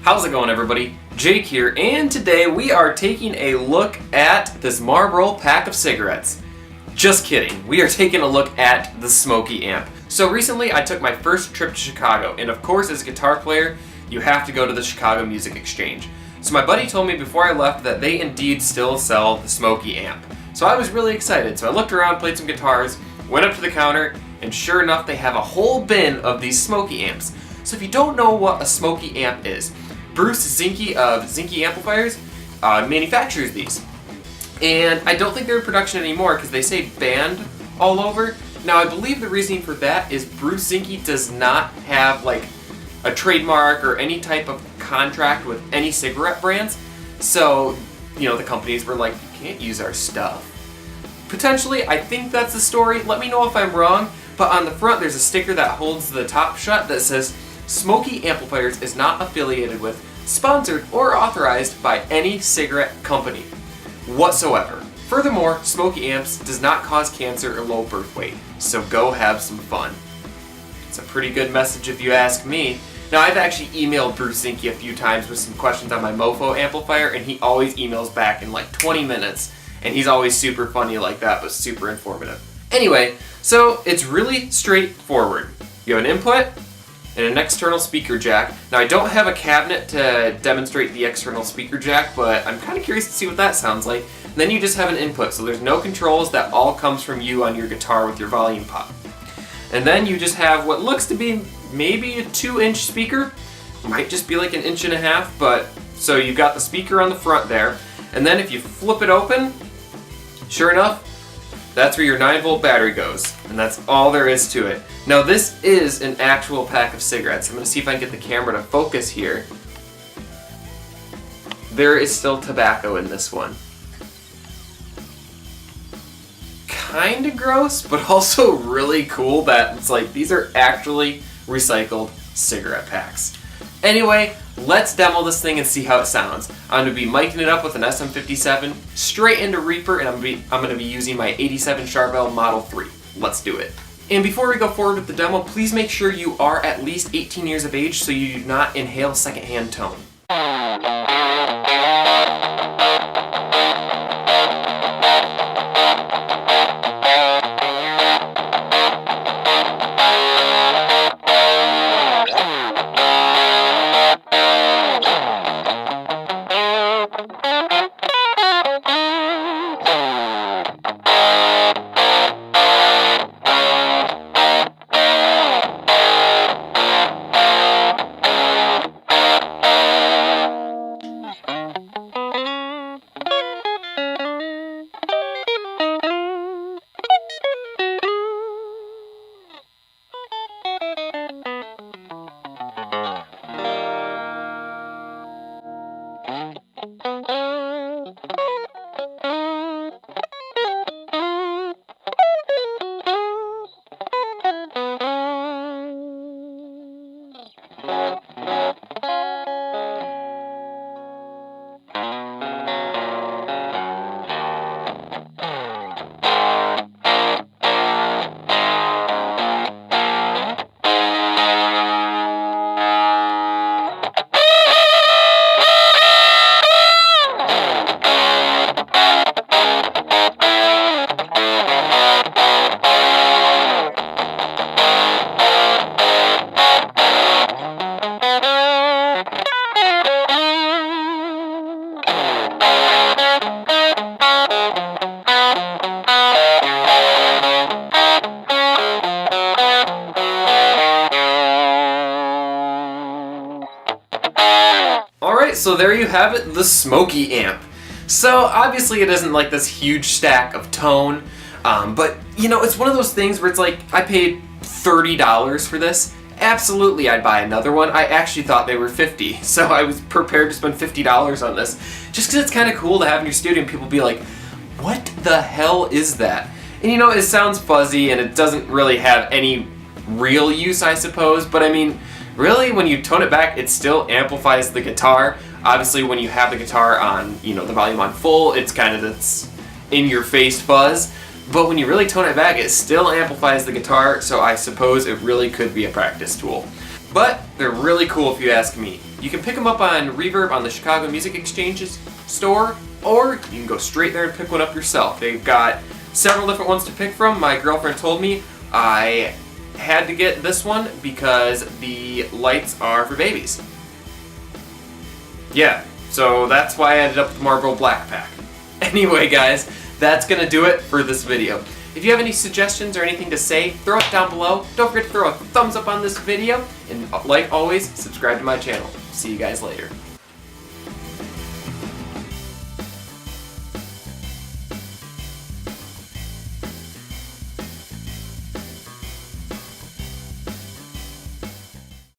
How's it going, everybody? Jake here, and today we are taking a look at this Marlboro pack of cigarettes. Just kidding, we are taking a look at the Smokey Amp. So recently I took my first trip to Chicago, and of course as a guitar player, you have to go to the Chicago Music Exchange. So my buddy told me before I left that they indeed still sell the Smokey Amp. So I was really excited, so I looked around, played some guitars, went up to the counter, and sure enough they have a whole bin of these Smokey Amps. So if you don't know what a Smokey Amp is, Bruce Zinke of Zinke Amplifiers manufactures these. And I don't think they're in production anymore because they say banned all over. Now I believe the reasoning for that is Bruce Zinke does not have like a trademark or any type of contract with any cigarette brands. So, you know, the companies were like, you can't use our stuff. Potentially, I think that's the story. Let me know if I'm wrong. But on the front there's a sticker that holds the top shut that says, Smokey Amplifiers is not affiliated with, sponsored, or authorized by any cigarette company whatsoever. Furthermore, Smokey Amps does not cause cancer or low birth weight, so go have some fun. It's a pretty good message if you ask me. Now, I've actually emailed Bruce Zinke a few times with some questions on my Mofo amplifier, and he always emails back in like 20 minutes, and he's always super funny like that, but super informative. Anyway, so it's really straightforward. You have an input and an external speaker jack. Now I don't have a cabinet to demonstrate the external speaker jack, but I'm kind of curious to see what that sounds like. And then you just have an input, so there's no controls, that all comes from you on your guitar with your volume pop. And then you just have what looks to be maybe a 2-inch speaker, might just be like an 1.5 inches, but so you've got the speaker on the front there, and then if you flip it open, sure enough, that's where your 9-volt battery goes, and that's all there is to it. Now this is an actual pack of cigarettes. I'm going to see if I can get the camera to focus here. There is still tobacco in this one. Kinda gross, but also really cool that it's like these are actually recycled cigarette packs. Anyway, let's demo this thing and see how it sounds. I'm going to be miking it up with an SM57 straight into Reaper, and I'm going to be using my 87 Charvel Model 3. Let's do it. And before we go forward with the demo, please make sure you are at least 18 years of age so you do not inhale secondhand tone. Alright, so there you have it, the Smokey Amp. So obviously it isn't like this huge stack of tone, but you know, it's one of those things where it's like, I paid $30 for this. Absolutely I'd buy another one. I actually thought they were $50, so I was prepared to spend $50 on this. Just because it's kind of cool to have in your studio and people be like, what the hell is that? And you know, it sounds fuzzy and it doesn't really have any real use, I suppose, but I mean, really, when you tone it back, it still amplifies the guitar. Obviously, when you have the guitar on, you know, the volume on full, it's kind of this in-your-face fuzz. But when you really tone it back, it still amplifies the guitar, so I suppose it really could be a practice tool. But they're really cool if you ask me. You can pick them up on Reverb on the Chicago Music Exchange's store, or you can go straight there and pick one up yourself. They've got several different ones to pick from. My girlfriend told me I had to get this one because the lights are for babies. Yeah, so that's why I ended up with the Marlboro Black Pack. Anyway guys, that's gonna do it for this video. If you have any suggestions or anything to say, throw it down below. Don't forget to throw a thumbs up on this video, and like always, subscribe to my channel. See you guys later.